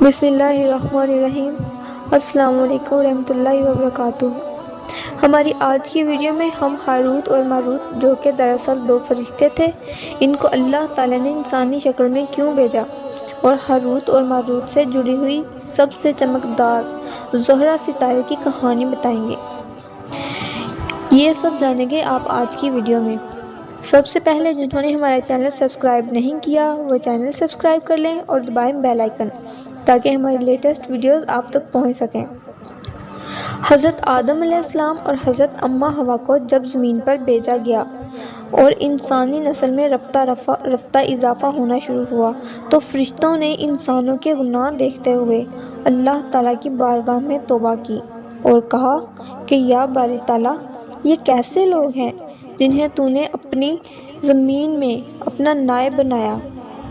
بسم اللہ الرحمن الرحیم۔ السلام علیکم ورحمۃ اللہ وبرکاتہ۔ ہماری آج کی ویڈیو میں ہم ہاروت اور ماروت، جو کہ دراصل دو فرشتے تھے، ان کو اللہ تعالیٰ نے انسانی شکل میں کیوں بھیجا، اور ہاروت اور ماروت سے جڑی ہوئی سب سے چمکدار زہرہ ستارے کی کہانی بتائیں گے۔ یہ سب جانیں گے آپ آج کی ویڈیو میں۔ سب سے پہلے جنہوں نے ہمارا چینل سبسکرائب نہیں کیا وہ چینل سبسکرائب کر لیں اور دبائیں بیل آئیکن تاکہ ہماری لیٹسٹ ویڈیوز آپ تک پہنچ سکیں۔ حضرت آدم علیہ السلام اور حضرت اماں حوا کو جب زمین پر بھیجا گیا اور انسانی نسل میں رفتہ اضافہ ہونا شروع ہوا تو فرشتوں نے انسانوں کے گناہ دیکھتے ہوئے اللہ تعالیٰ کی بارگاہ میں توبہ کی اور کہا کہ یا باری تعالیٰ، یہ کیسے لوگ ہیں جنہیں تو نے اپنی زمین میں اپنا نائب بنایا،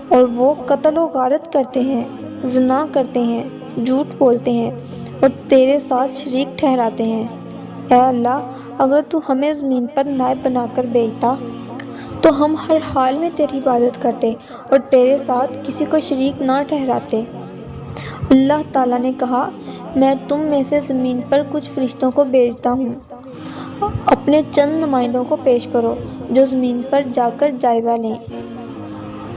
اور وہ قتل و غارت کرتے ہیں، زنا کرتے ہیں، جھوٹ بولتے ہیں اور تیرے ساتھ شریک ٹھہراتے ہیں۔ اے اللہ، اگر تو ہمیں زمین پر نائب بنا کر بھیجتا تو ہم ہر حال میں تیری عبادت کرتے اور تیرے ساتھ کسی کو شریک نہ ٹھہراتے۔ اللہ تعالیٰ نے کہا، میں تم میں سے زمین پر کچھ فرشتوں کو بھیجتا ہوں، اپنے چند نمائندوں کو پیش کرو جو زمین پر جا کر جائزہ لیں۔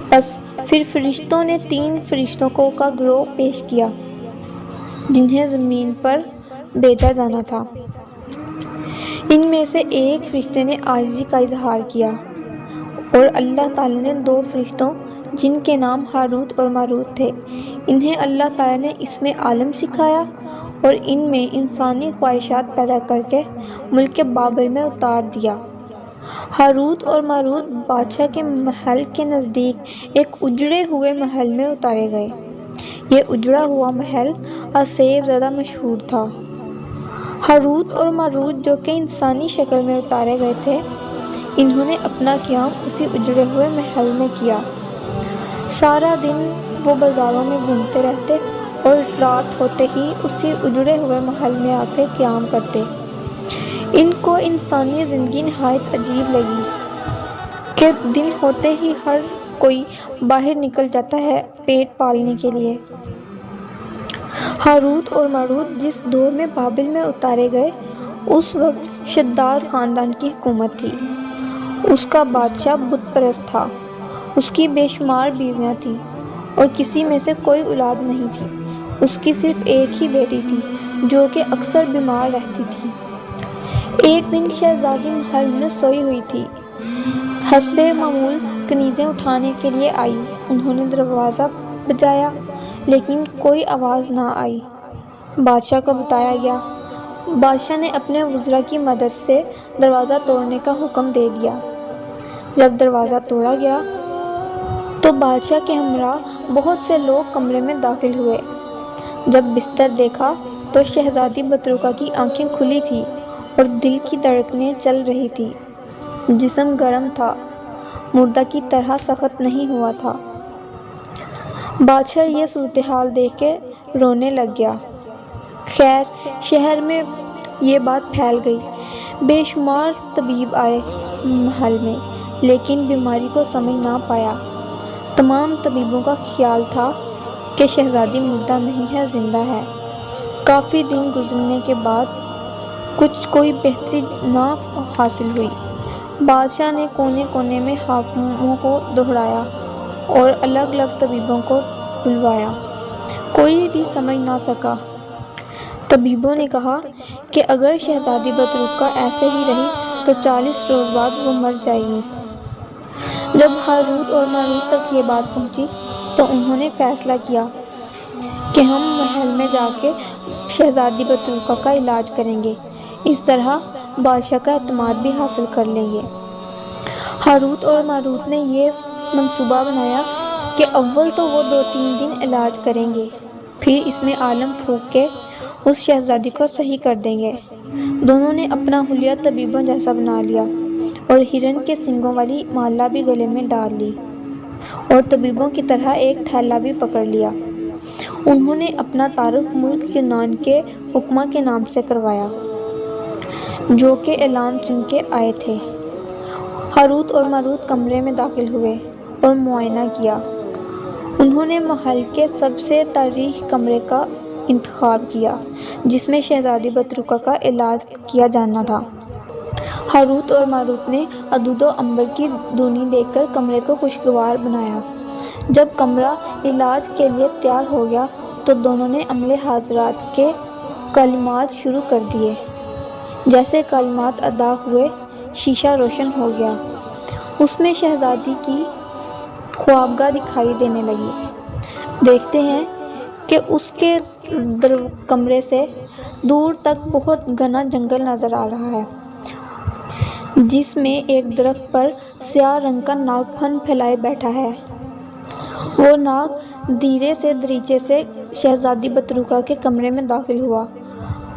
بس پھر فرشتوں نے 3 فرشتوں کا گروہ پیش کیا جنہیں زمین پر بھیجا جانا تھا۔ ان میں سے ایک فرشتے نے عاجزی کا اظہار کیا، اور اللہ تعالیٰ نے 2 فرشتوں جن کے نام ہاروت اور ماروت تھے، انہیں اللہ تعالیٰ نے اسم عالم سکھایا اور ان میں انسانی خواہشات پیدا کر کے ملک بابل میں اتار دیا۔ ہاروت اور ماروت بادشاہ کے محل کے نزدیک ایک اجڑے ہوئے محل میں اتارے گئے۔ یہ اجڑا ہوا محل آسیب زدہ مشہور تھا۔ ہاروت اور ماروت جو کہ انسانی شکل میں اتارے گئے تھے، انہوں نے اپنا قیام اسی اجڑے ہوئے محل میں کیا۔ سارا دن وہ بازاروں میں گھومتے رہتے اور رات ہوتے ہی اسی اجڑے ہوئے محل میں آ کے قیام کرتے۔ ان کو انسانی زندگی نہایت عجیب لگی کہ دن ہوتے ہی ہر کوئی باہر نکل جاتا ہے پیٹ پالنے کے لیے۔ ہاروت اور ماروت جس دور میں بابل میں اتارے گئے، اس وقت شداد خاندان کی حکومت تھی۔ اس کا بادشاہ بت پرست تھا، اس کی بے شمار بیویاں تھیں اور کسی میں سے کوئی اولاد نہیں تھی۔ اس کی صرف ایک ہی بیٹی تھی جو کہ اکثر بیمار رہتی تھی۔ ایک دن شہزادی محل میں سوئی ہوئی تھی، حسب معمول کنیزیں اٹھانے کے لیے آئی۔ انہوں نے دروازہ بجایا لیکن کوئی آواز نہ آئی۔ بادشاہ کو بتایا گیا۔ بادشاہ نے اپنے وزراء کی مدد سے دروازہ توڑنے کا حکم دے دیا۔ جب دروازہ توڑا گیا تو بادشاہ کے ہمراہ بہت سے لوگ کمرے میں داخل ہوئے۔ جب بستر دیکھا تو شہزادی بطروکا کی آنکھیں کھلی تھیں اور دل کی دھڑکنیں چل رہی تھی۔ جسم گرم تھا، مردہ کی طرح سخت نہیں ہوا تھا۔ بادشاہ یہ صورتحال دیکھ کے رونے لگ گیا۔ خیر، شہر میں یہ بات پھیل گئی۔ بے شمار طبیب آئے محل میں لیکن بیماری کو سمجھ نہ پایا۔ تمام طبیبوں کا خیال تھا کہ شہزادی مردہ نہیں ہے، زندہ ہے۔ کافی دن گزرنے کے بعد کوئی بہتری نہ حاصل ہوئی۔ بادشاہ نے کونے کونے میں حاکموں کو دوڑایا اور الگ الگ طبیبوں کو بلوایا، کوئی بھی سمجھ نہ سکا۔ طبیبوں نے کہا کہ اگر شہزادی بطروکا ایسے ہی رہی تو 40 روز بعد وہ مر جائے گی۔ جب ہاروت اور ماروت تک یہ بات پہنچی تو انہوں نے فیصلہ کیا کہ ہم محل میں جا کے شہزادی بطروکا کا علاج کریں گے، اس طرح بادشاہ کا اعتماد بھی حاصل کر لیں گے۔ ہاروت اور ماروت نے یہ منصوبہ بنایا کہ اول تو وہ 2-3 دن علاج کریں گے، پھر اس میں عالم پھونک کے اس شہزادی کو صحیح کر دیں گے۔ دونوں نے اپنا حلیہ طبیبوں جیسا بنا لیا اور ہرن کے سنگوں والی مالا بھی گلے میں ڈال لی اور طبیبوں کی طرح ایک تھیلا بھی پکڑ لیا۔ انہوں نے اپنا تعارف ملک یونان کے حکماں کے نام سے کروایا جو کہ اعلان سن کے آئے تھے۔ ہاروت اور ماروت کمرے میں داخل ہوئے اور معائنہ کیا۔ انہوں نے محل کے سب سے تاریخی کمرے کا انتخاب کیا جس میں شہزادی بطروکہ کا علاج کیا جانا تھا۔ ہاروت اور ماروت نے عود و عنبر کی دھونی دے کر کمرے کو خوشگوار بنایا۔ جب کمرہ علاج کے لیے تیار ہو گیا تو دونوں نے عملے حاضرات کے کلمات شروع کر دیے۔ جیسے کلمات ادا ہوئے شیشہ روشن ہو گیا، اس میں شہزادی کی خوابگاہ دکھائی دینے لگی۔ دیکھتے ہیں کہ اس کے کمرے سے دور تک بہت گھنا جنگل نظر آ رہا ہے جس میں ایک درخت پر سیاہ رنگ کا ناگ پھن پھیلائے بیٹھا ہے۔ وہ ناگ دھیرے سے دریچے سے شہزادی بطروکہ کے کمرے میں داخل ہوا۔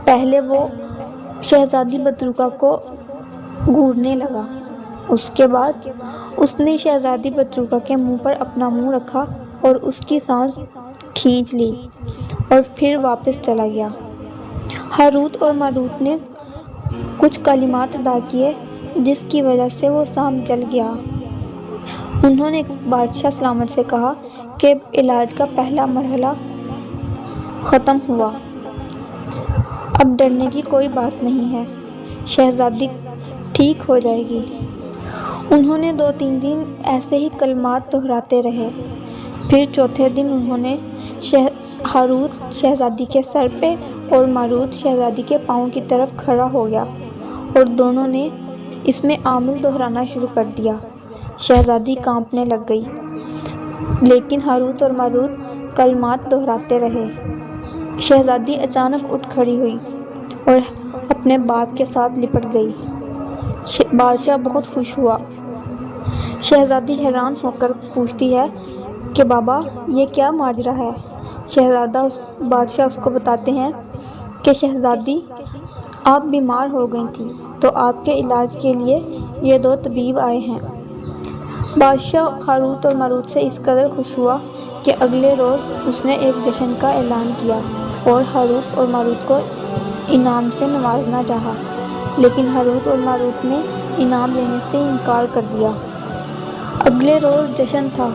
پہلے وہ شہزادی بطروکہ کو گھورنے لگا، اس کے بعد اس نے شہزادی بطروکہ کے منہ پر اپنا منہ رکھا اور اس کی سانس کھینچ لی اور پھر واپس چلا گیا۔ ہاروت اور ماروت نے کچھ کلمات ادا کیے جس کی وجہ سے وہ سام جل گیا۔ انہوں نے بادشاہ سلامت سے کہا کہ علاج کا پہلا مرحلہ ختم ہوا، اب ڈرنے کی کوئی بات نہیں ہے، شہزادی ٹھیک ہو جائے گی۔ انہوں نے 2-3 دن ایسے ہی کلمات دہراتے رہے۔ پھر چوتھے دن انہوں نے ہاروت شہزادی کے سر پہ اور ماروت شہزادی کے پاؤں کی طرف کھڑا ہو گیا اور دونوں نے اس میں عامل دہرانا شروع کر دیا۔ شہزادی کانپنے لگ گئی، لیکن ہاروت اور ماروت کلمات دہراتے رہے۔ شہزادی اچانک اٹھ کھڑی ہوئی اور اپنے باپ کے ساتھ لپٹ گئی۔ بادشاہ بہت خوش ہوا۔ شہزادی حیران ہو کر پوچھتی ہے کہ بابا یہ کیا ماجرا ہے؟ بادشاہ اس کو بتاتے ہیں کہ شہزادی آپ بیمار ہو گئی تھی تو آپ کے علاج کے لیے یہ 2 طبیب آئے ہیں۔ بادشاہ ہاروت اور ماروت سے اس قدر خوش ہوا کہ اگلے روز اس نے ایک جشن کا اعلان کیا اور ہاروت اور ماروت کو انعام سے نوازنا چاہا، لیکن ہاروت اور ماروت نے انعام لینے سے انکار کر دیا۔ اگلے روز جشن تھا،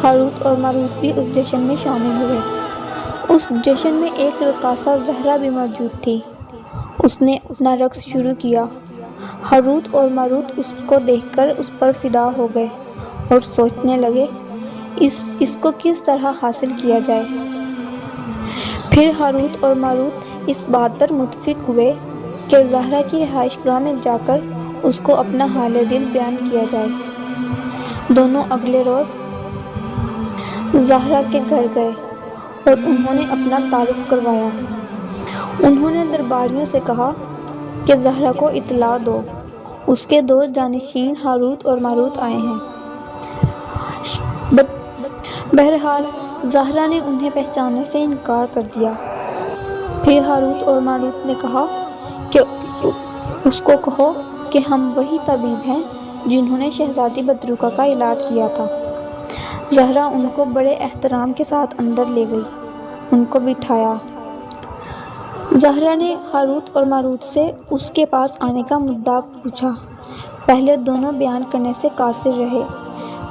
ہاروت اور ماروت بھی اس جشن میں شامل ہوئے۔ اس جشن میں ایک رقاصہ زہرا بھی موجود تھی۔ اس نے اپنا رقص شروع کیا۔ ہاروت اور ماروت اس کو دیکھ کر اس پر فدا ہو گئے اور سوچنے لگے اس کو کس طرح حاصل کیا جائے۔ پھر ہاروت اور ماروت اس بات پر متفق ہوئے کہ زہرا کی رہائش گاہ میں جا کر اس کو اپنا حال دل بیان کیا جائے۔ دونوں اگلے روز زہرا کے گھر گئے اور انہوں نے اپنا تعارف کروایا۔ انہوں نے درباریوں سے کہا کہ زہرا کو اطلاع دو، اس کے 2 جانشین ہاروت اور ماروت آئے ہیں۔ بہرحال زہرا نے انہیں پہچاننے سے انکار کر دیا۔ پھر ہاروت اور ماروت نے کہا کہ اس کو کہو کہ ہم وہی طبیب ہیں جنہوں نے شہزادی بطروکہ کا علاج کیا تھا۔ زہرا ان کو بڑے احترام کے ساتھ اندر لے گئی، ان کو بٹھایا۔ زہرا نے ہاروت اور ماروت سے اس کے پاس آنے کا مدعا پوچھا۔ پہلے دونوں بیان کرنے سے قاصر رہے،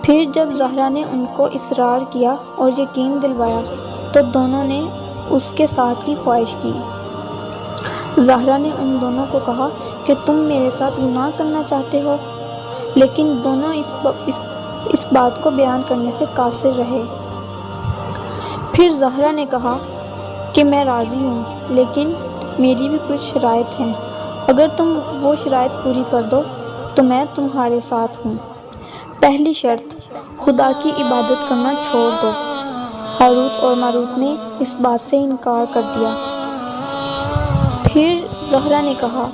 پھر جب زہرا نے ان کو اصرار کیا اور یقین دلوایا تو دونوں نے اس کے ساتھ کی خواہش کی۔ زہرا نے ان دونوں کو کہا کہ تم میرے ساتھ گناہ کرنا چاہتے ہو، لیکن دونوں اس بات کو بیان کرنے سے قاصر رہے۔ پھر زہرا نے کہا کہ میں راضی ہوں، لیکن میری بھی کچھ شرائط ہیں، اگر تم وہ شرائط پوری کر دو تو میں تمہارے ساتھ ہوں۔ پہلی شرط، خدا کی عبادت کرنا چھوڑ دو۔ ہاروت اور ماروت نے اس بات سے انکار کر دیا۔ پھر زہرا نے کہا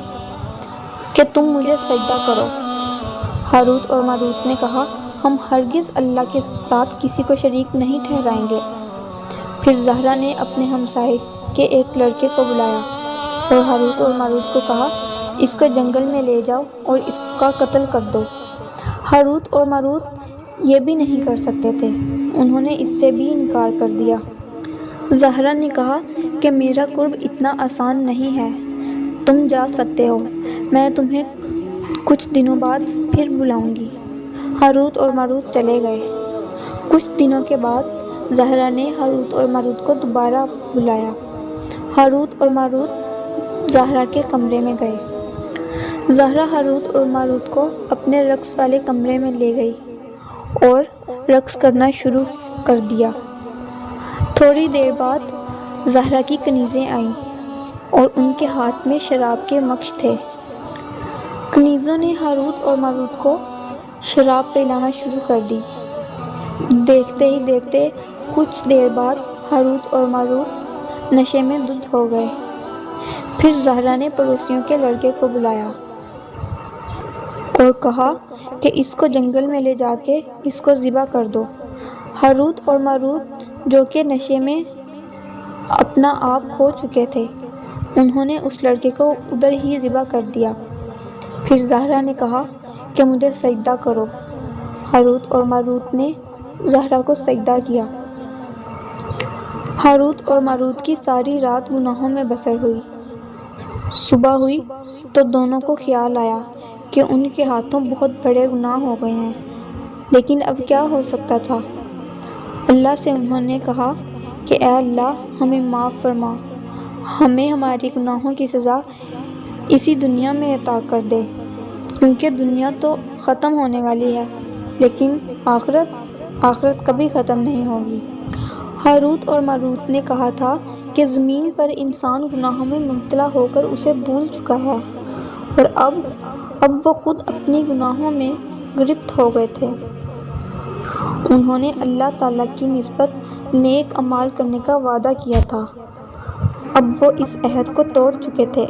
کہ تم مجھے سجدہ کرو۔ ہاروت اور ماروت نے کہا ہم ہرگز اللہ کے ساتھ کسی کو شریک نہیں ٹھہرائیں گے۔ پھر زہرا نے اپنے ہمسائے کے ایک لڑکے کو بلایا اور ہاروت اور ماروت کو کہا اس کو جنگل میں لے جاؤ اور اس کا قتل کر دو۔ ہاروت اور ماروت یہ بھی نہیں کر سکتے تھے، انہوں نے اس سے بھی انکار کر دیا۔ زہرا نے کہا کہ میرا قرب اتنا آسان نہیں ہے، تم جا سکتے ہو، میں تمہیں کچھ دنوں بعد پھر بلاؤں گی۔ ہاروت اور ماروت چلے گئے۔ کچھ دنوں کے بعد زہرا نے ہاروت اور ماروت کو دوبارہ بلایا۔ ہاروت اور ماروت زہرا کے کمرے میں گئے۔ زہرا ہاروت اور ماروت کو اپنے رقص والے کمرے میں لے گئی اور رقص کرنا شروع کر دیا۔ تھوڑی دیر بعد زہرا کی کنیزیں آئیں اور ان کے ہاتھ میں شراب کے مگج تھے۔ کنیزوں نے ہاروت اور ماروت کو شراب پلانا شروع کر دی۔ دیکھتے ہی دیکھتے کچھ دیر بعد ہاروت اور ماروت نشے میں دھت ہو گئے۔ پھر زہرا نے پڑوسیوں کے لڑکے کو بلایا اور کہا کہ اس کو جنگل میں لے جا کے اس کو ذبح کر دو۔ ہاروت اور ماروت جو کہ نشے میں اپنا آپ کھو چکے تھے، انہوں نے اس لڑکے کو ادھر ہی ذبح کر دیا۔ پھر زہرا نے کہا کہ مجھے سجدہ کرو۔ ہاروت اور ماروت نے زہرا کو سجدہ کیا۔ ہاروت اور ماروت کی ساری رات گناہوں میں بسر ہوئی۔ صبح ہوئی تو دونوں کو خیال آیا کہ ان کے ہاتھوں بہت بڑے گناہ ہو گئے ہیں، لیکن اب کیا ہو سکتا تھا۔ اللہ سے انہوں نے کہا کہ اے اللہ، ہمیں معاف فرما، ہمیں ہماری گناہوں کی سزا اسی دنیا میں عطا کر دے، کیونکہ دنیا تو ختم ہونے والی ہے، لیکن آخرت کبھی ختم نہیں ہوگی۔ ہاروت اور ماروت نے کہا تھا کہ زمین پر انسان گناہوں میں مبتلا ہو کر اسے بھول چکا ہے، اور اب وہ خود اپنی گناہوں میں گرفت ہو گئے تھے۔ انہوں نے اللہ تعالیٰ کی نسبت نیک اعمال کرنے کا وعدہ کیا تھا، اب وہ اس عہد کو توڑ چکے تھے۔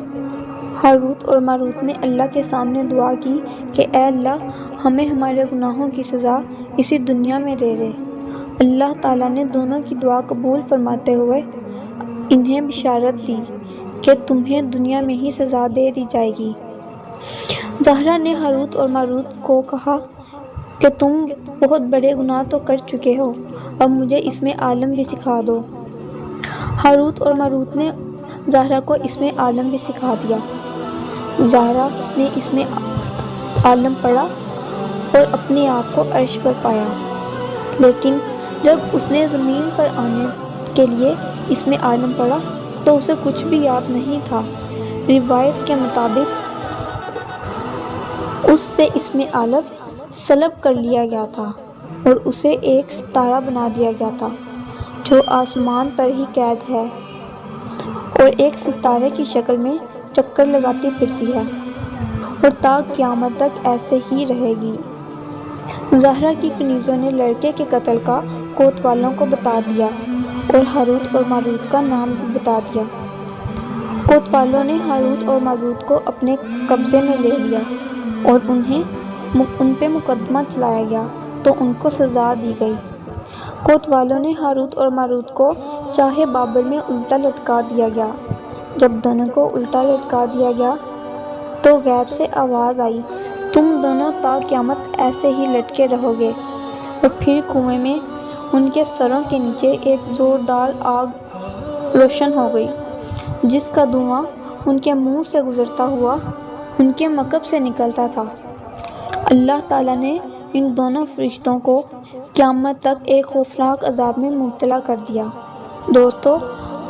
ہاروت اور ماروت نے اللہ کے سامنے دعا کی کہ اے اللہ، ہمیں ہمارے گناہوں کی سزا اسی دنیا میں دے دے۔ اللہ تعالیٰ نے دونوں کی دعا قبول فرماتے ہوئے انہیں بشارت دی کہ تمہیں دنیا میں ہی سزا دے دی جائے گی۔ زہرا نے ہاروت اور ماروت کو کہا کہ تم بہت بڑے گناہ تو کر چکے ہو، اب مجھے اس میں عالم بھی سکھا دو۔ ہاروت اور ماروت نے زہرا کو اس میں عالم بھی سکھا دیا۔ زہرا نے اس میں عالم پڑھا اور اپنے آپ کو عرش پر پایا، لیکن جب اس نے زمین پر آنے کے لیے اس میں عالم پڑھا تو اسے کچھ بھی یاد نہیں تھا۔ روایت کے مطابق اس سے اس میں عالم سلب کر لیا گیا تھا اور اسے ایک ستارہ بنا دیا گیا تھا جو آسمان پر ہی قید ہے اور ایک ستارے کی شکل میں چکر لگاتی پھرتی ہے اور تا قیامت تک ایسے ہی رہے گی۔ زہرا کی کنیزوں نے لڑکے کے قتل کا کوتوالوں کو بتا دیا اور ہاروت اور ماروت کا نام بھی بتا دیا۔ کوتوالوں نے ہاروت اور ماروت کو اپنے قبضے میں لے لیا اور ان پہ مقدمہ چلایا گیا تو ان کو سزا دی گئی۔ کوتوالوں نے ہاروت اور ماروت کو چاہے بابل میں الٹا لٹکا دیا گیا۔ جب دونوں کو الٹا لٹکا دیا گیا تو غیب سے آواز آئی، تم دونوں تا قیامت ایسے ہی لٹکے رہو گے۔ اور پھر کنویں میں ان کے سروں کے نیچے ایک زوردار آگ روشن ہو گئی، جس کا دھواں ان کے منہ سے گزرتا ہوا ان کے مکب سے نکلتا تھا۔ اللہ تعالیٰ نے ان دونوں فرشتوں کو قیامت تک ایک خوفناک عذاب میں مبتلا کر دیا۔ دوستو،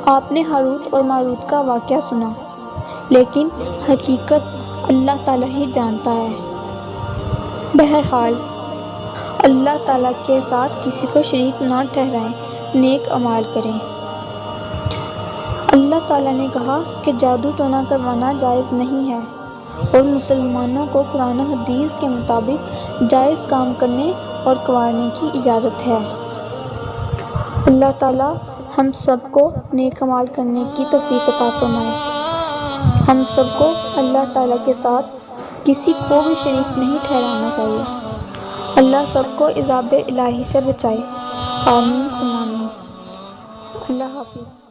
آپ نے ہاروت اور ماروت کا واقعہ سنا، لیکن حقیقت اللہ تعالیٰ ہی جانتا ہے۔ بہرحال اللہ تعالیٰ کے ساتھ کسی کو شریک نہ ٹھہرائیں، نیک اعمال کریں۔ اللہ تعالیٰ نے کہا کہ جادو ٹونا کروانا جائز نہیں ہے اور مسلمانوں کو قرآن و حدیث کے مطابق جائز کام کرنے اور کنوارنے کی اجازت ہے۔ اللہ تعالیٰ ہم سب کو نیک اعمال کرنے کی توفیق عطا فرمائے۔ ہم سب کو اللہ تعالیٰ کے ساتھ کسی کو بھی شریک نہیں ٹھہرانا چاہیے۔ اللہ سب کو عذاب الہی سے بچائے، آمین ثم آمین۔ اللہ حافظ۔